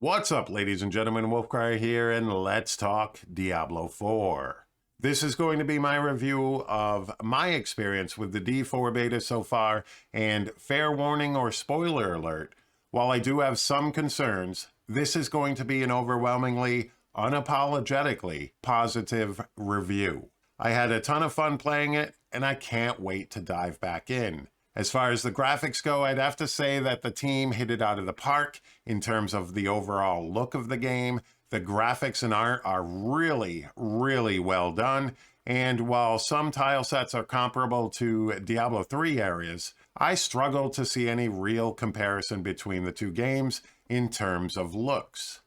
What's up, ladies and gentlemen? Wolfcry here, and let's talk Diablo 4. This is going to be my review of my experience with the D4 beta so far, and fair warning or spoiler alert, while I do have some concerns, this is going to be an overwhelmingly, unapologetically positive review. I had a ton of fun playing it, and I can't wait to dive back in. As far as the graphics go, I'd have to say that the team hit it out of the park in terms of the overall look of the game. The graphics and art are really, really well done. And while some tile sets are comparable to Diablo 3 areas, I struggle to see any real comparison between the two games in terms of looks.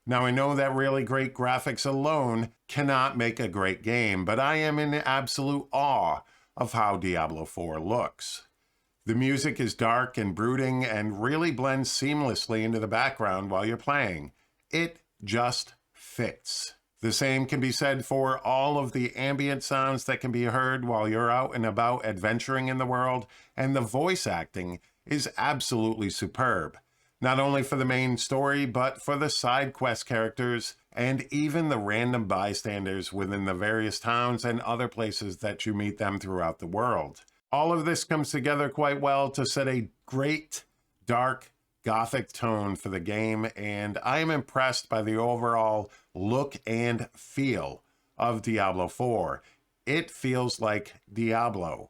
Now, I know that really great graphics alone cannot make a great game, but I am in absolute awe of how Diablo 4 looks. The music is dark and brooding and really blends seamlessly into the background while you're playing. It just fits. The same can be said for all of the ambient sounds that can be heard while you're out and about adventuring in the world, and the voice acting is absolutely superb. Not only for the main story, but for the side quest characters and even the random bystanders within the various towns and other places that you meet them throughout the world. All of this comes together quite well to set a great, dark, gothic tone for the game, and I am impressed by the overall look and feel of Diablo 4. It feels like Diablo.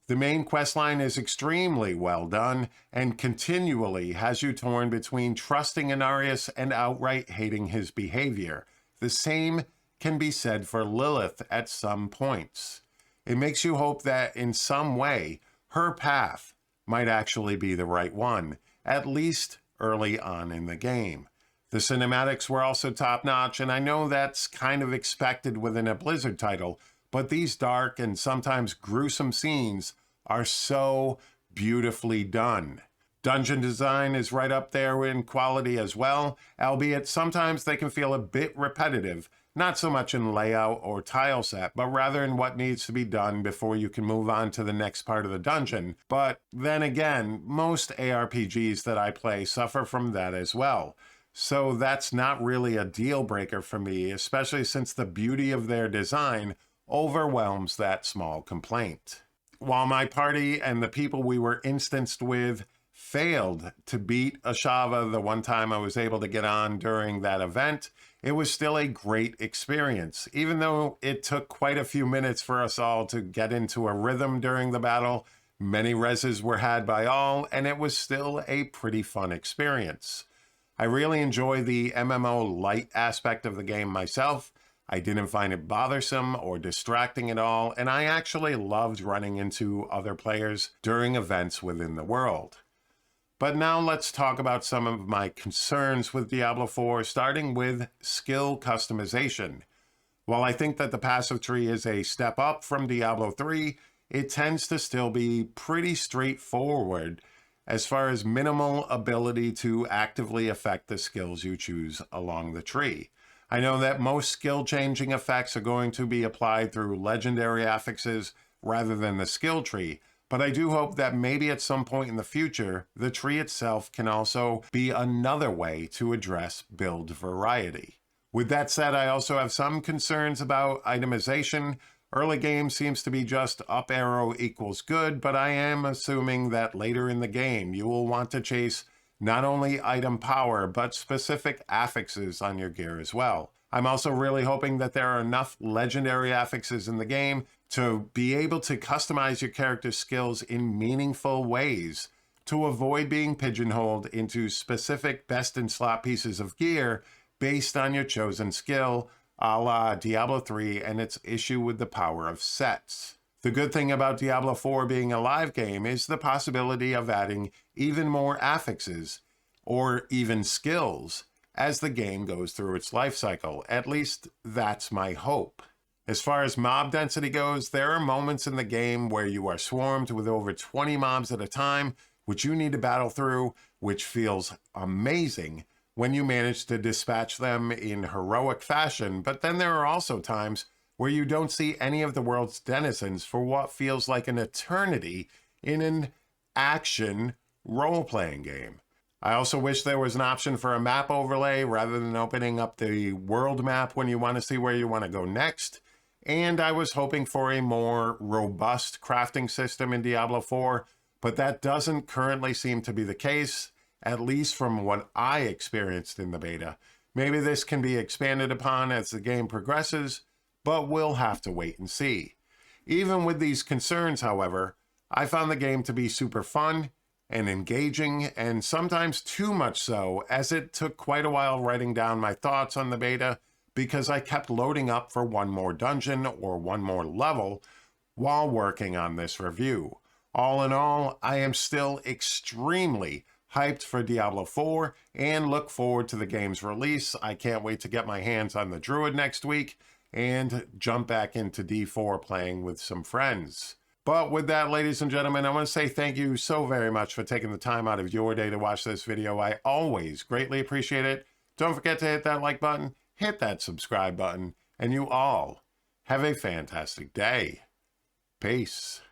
The main questline is extremely well done and continually has you torn between trusting Inarius and outright hating his behavior. The same can be said for Lilith at some points. It makes you hope that in some way, her path might actually be the right one, at least early on in the game. The cinematics were also top-notch, and I know that's kind of expected within a Blizzard title, but these dark and sometimes gruesome scenes are so beautifully done. Dungeon design is right up there in quality as well, albeit sometimes they can feel a bit repetitive, not so much in layout or tile set, but rather in what needs to be done before you can move on to the next part of the dungeon. But then again, most ARPGs that I play suffer from that as well. So that's not really a deal breaker for me, especially since the beauty of their design overwhelms that small complaint. While my party and the people we were instanced with failed to beat Ashava the one time I was able to get on during that event, it was still a great experience. Even though it took quite a few minutes for us all to get into a rhythm during the battle, many reses were had by all, and it was still a pretty fun experience. I really enjoy the MMO light aspect of the game myself. I didn't find it bothersome or distracting at all, and I actually loved running into other players during events within the world. But now let's talk about some of my concerns with Diablo 4, starting with skill customization. While I think that the passive tree is a step up from Diablo 3, it tends to still be pretty straightforward as far as minimal ability to actively affect the skills you choose along the tree. I know that most skill-changing effects are going to be applied through legendary affixes rather than the skill tree, but I do hope that maybe at some point in the future, the tree itself can also be another way to address build variety. With that said, I also have some concerns about itemization. Early game seems to be just up arrow equals good, but I am assuming that later in the game, you will want to chase not only item power, but specific affixes on your gear as well. I'm also really hoping that there are enough legendary affixes in the game to be able to customize your character's skills in meaningful ways to avoid being pigeonholed into specific best-in-slot pieces of gear based on your chosen skill, a la Diablo 3 and its issue with the power of sets. The good thing about Diablo 4 being a live game is the possibility of adding even more affixes or even skills as the game goes through its life cycle. At least that's my hope. As far as mob density goes, there are moments in the game where you are swarmed with over 20 mobs at a time, which you need to battle through, which feels amazing when you manage to dispatch them in heroic fashion. But then there are also times where you don't see any of the world's denizens for what feels like an eternity in an action role-playing game. I also wish there was an option for a map overlay rather than opening up the world map when you want to see where you want to go next. And I was hoping for a more robust crafting system in Diablo 4, but that doesn't currently seem to be the case, at least from what I experienced in the beta. Maybe this can be expanded upon as the game progresses, but we'll have to wait and see. Even with these concerns, however, I found the game to be super fun and engaging, and sometimes too much so, as it took quite a while writing down my thoughts on the beta because I kept loading up for one more dungeon or one more level while working on this review. All in all, I am still extremely hyped for Diablo 4 and look forward to the game's release. I can't wait to get my hands on the Druid next week and jump back into D4 playing with some friends. But with that, ladies and gentlemen, I want to say thank you so very much for taking the time out of your day to watch this video. I always greatly appreciate it. Don't forget to hit that like button, hit that subscribe button, and you all have a fantastic day. Peace.